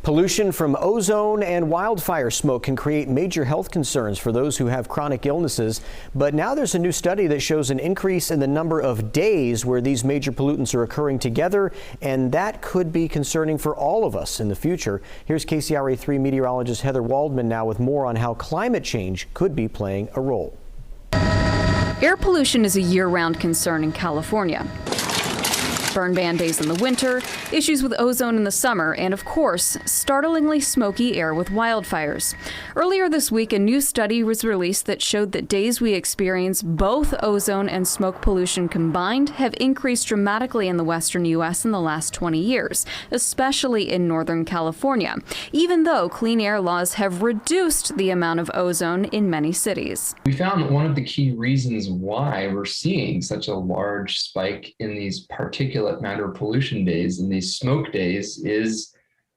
Pollution from ozone and wildfire smoke can create major health concerns for those who have chronic illnesses. But now there's a new study that shows an increase in the number of days where these major pollutants are occurring together, and that could be concerning for all of us in the future. Here's KCRA 3 meteorologist Heather Waldman now with more on how climate change could be playing a role. Air pollution is a year-round concern in California. Burn ban days in the winter, issues with ozone in the summer, and of course, startlingly smoky air with wildfires. Earlier this week, a new study was released that showed that days we experience both ozone and smoke pollution combined have increased dramatically in the western U.S. in the last 20 years, especially in Northern California, even though clean air laws have reduced the amount of ozone in many cities. We found that one of the key reasons why we're seeing such a large spike in these particulate matter pollution days and these smoke days is,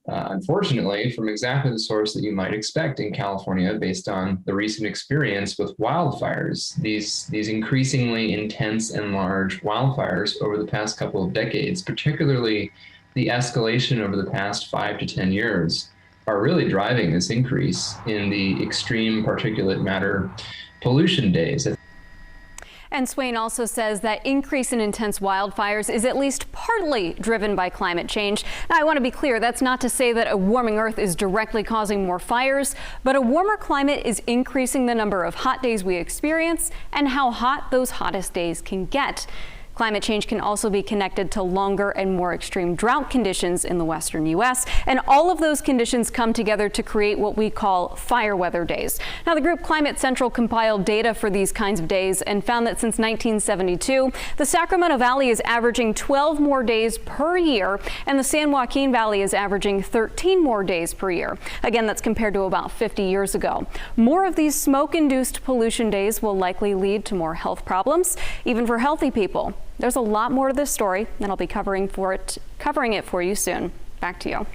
unfortunately, from exactly the source that you might expect in California based on the recent experience with wildfires. These increasingly intense and large wildfires over the past couple of decades, particularly the escalation over the past 5 to 10 years, are really driving this increase in the extreme particulate matter pollution days. And Swain also says that increase in intense wildfires is at least partly driven by climate change. Now, I want to be clear, that's not to say that a warming Earth is directly causing more fires, but a warmer climate is increasing the number of hot days we experience and how hot those hottest days can get. Climate change can also be connected to longer and more extreme drought conditions in the western U.S., and all of those conditions come together to create what we call fire weather days. Now, the group Climate Central compiled data for these kinds of days and found that since 1972, the Sacramento Valley is averaging 12 more days per year, and the San Joaquin Valley is averaging 13 more days per year. Again, that's compared to about 50 years ago. More of these smoke-induced pollution days will likely lead to more health problems, even for healthy people. There's a lot more to this story, and I'll be covering it for you soon. Back to you.